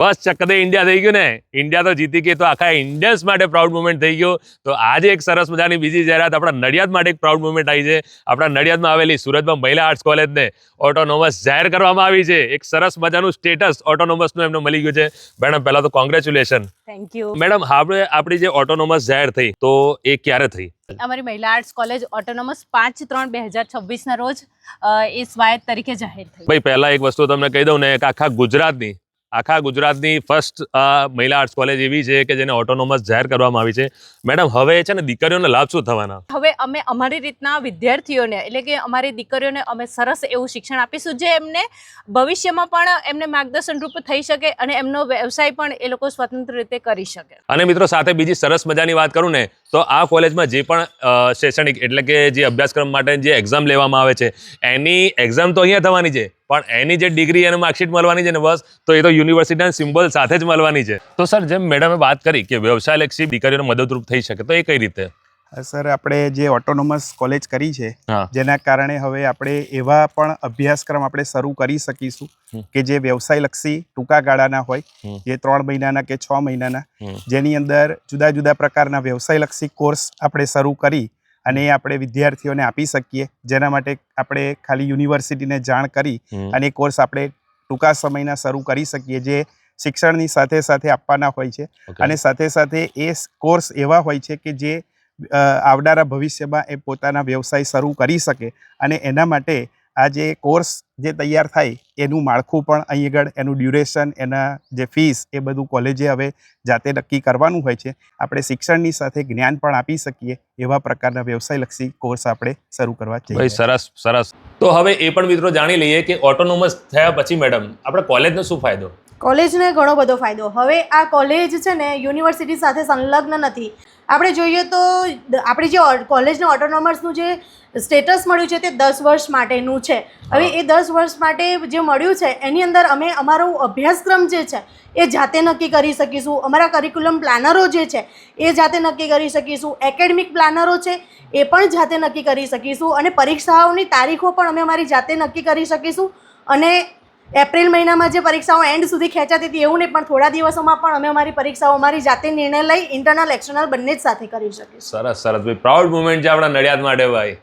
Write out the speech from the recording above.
બસ ચકદે India થઈ ગયું ને. ઇન્ડિયા તો જીતી ગઈ, તો આખા ઇન્ડિયન્સ માટે પ્રાઉડ મુવમેન્ટ થઈ ગયો. તો આજે એક સરસ મજાની બીજી જાહેરાત આપણા નડિયાદ માટે એક પ્રાઉડ મુવમેન્ટ આવી છે. આપણા નડિયાદમાં આવેલી સુરતમાં મહિલા આર્ટ્સ કોલેજને ઓટોનોમસ જાહેર કરવામાં આવી છે. એક સરસ મજાનું સ્ટેટસ ઓટોનોમસનું એમને મળી ગયું છે. મેડમ પહેલા તો કોંગ્રેચ્યુલેશન. Thank you. મેડમ આપણી જે ઓટોનોમસ જાહેર થઈ તો એ ક્યારે થઈ? અમારી મહિલા આર્ટ્સ કોલેજ ઓટોનોમસ 5/3/2026 ના રોજ એ સ્વાયત્ત તરીકે જાહેર થઈ. ભાઈ પહેલા એક વસ્તુ તમને કહી દઉં ને કે આખા ગુજરાતની ફર્સ્ટ મહિલા આર્ટ્સ કોલેજ એવી છે કે જેને ઓટોનોમસ જાહેર કરવામાં આવી છે. મેડમ હવે છે ને દીકરીઓને લાભ શું થવાના? હવે અમે અમારી રીતના વિદ્યાર્થીઓને એટલે કે અમારી દીકરીઓને અમે સરસ એવું શિક્ષણ આપીશું જે એમને ભવિષ્યમાં પણ એમને માર્ગદર્શન રૂપ થઈ શકે અને એમનો વ્યવસાય પણ એ લોકો સ્વતંત્ર રીતે કરી શકે. અને મિત્રો સાથે બીજી સરસ મજાની વાત કરું ને તો આ કોલેજમાં જે પણ શૈક્ષણિક એટલે કે જે અભ્યાસક્રમ માટે જે એક્ઝામ લેવામાં આવે છે એની એક્ઝામ તો અહીંયા થવાની છે, પણ એની જે ડિગ્રી અને માર્કશીટ મળવાની છે ને બસ તો એ તો યુનિવર્સિટીના સિમ્બોલ સાથે જ મળવાની છે. તો સર જેમ મેડમે વાત કરી કે વ્યવસાયલક્ષી દીકરીઓને મદદરૂપ થઈ શકે તો એ કઈ રીતે? સર આપણે જે ઓટોનોમસ કોલેજ કરી છે હા. જેના કારણે હવે આપણે એવા પણ અભ્યાસક્રમ આપણે શરૂ કરી શકીશું કે જે વ્યવસાયલક્ષી ટૂંકા ગાળાના હોય, જે 3 મહિનાના કે 6 મહિનાના, જેની અંદર જુદા જુદા પ્રકારના વ્યવસાયલક્ષી કોર્સ આપણે શરૂ કરી અને આપણે વિદ્યાર્થીઓને આપી શકીએ. જેના માટે આપણે ખાલી યુનિવર્સિટીને જાણ કરી અને એ કોર્સ આપણે ટૂંકા સમયના શરૂ કરી શકીએ, જે શિક્ષણની સાથે સાથે આપવાના હોય છે. અને સાથે સાથે એ કોર્સ એવા હોય છે કે જે આવનારા ભવિષ્યમાં એ પોતાના વ્યવસાય શરૂ કરી શકે. અને એના માટે આ જે કોર્સ જે તૈયાર થાય એનું માળખું પણ અહીં આગળ, એનું ડ્યુરેશન, એના જે ફીસ, એ બધું કોલેજે હવે જાતે નક્કી કરવાનું હોય છે. આપણે શિક્ષણની સાથે જ્ઞાન પણ આપી શકીએ એવા પ્રકારના વ્યવસાયલક્ષી કોર્સ આપણે શરૂ કરવા જઈએ. ભાઈ સરસ સરસ. તો હવે એ પણ મિત્રો જાણી લઈએ કે ઓટોનોમસ થયા પછી મેડમ આપણે કોલેજનો શું ફાયદો? કોલેજને ઘણો બધો ફાયદો. હવે આ કોલેજ છે ને યુનિવર્સિટી સાથે સંલગ્ન નથી. આપણે જોઈએ તો આપણી જે કોલેજને ઓટોનોમસનું જે સ્ટેટસ મળ્યું છે તે 10 વર્ષ માટેનું છે. હવે એ 10 વર્ષ માટે જે મળ્યું છે એની અંદર અમે અમારો અભ્યાસક્રમ જે છે એ જાતે નક્કી કરી શકીશું. અમારા કરિક્યુલમ પ્લાનરો જે છે એ જાતે નક્કી કરી શકીશું. એકેડમિક પ્લાનરો છે એ પણ જાતે નક્કી કરી શકીશું. અને પરીક્ષાઓની તારીખો પણ અમે અમારી જાતે નક્કી કરી શકીશું. અને એપ્રિલ મહિનામાં જે પરીક્ષાઓ એન્ડ સુધી ખેંચાતી હતી એવું નહીં, પણ થોડા દિવસોમાં પણ અમે અમારી પરીક્ષાઓ અમારી જાતે નિર્ણય લઈ ઇન્ટરનલ એક્સટર્નલ બંને જ સાથે કરી શકીશું. સરસ સરસ ભાઈ, પ્રાઉડ મુવમેન્ટ છે આપણા નડિયાદ માટે ભાઈ.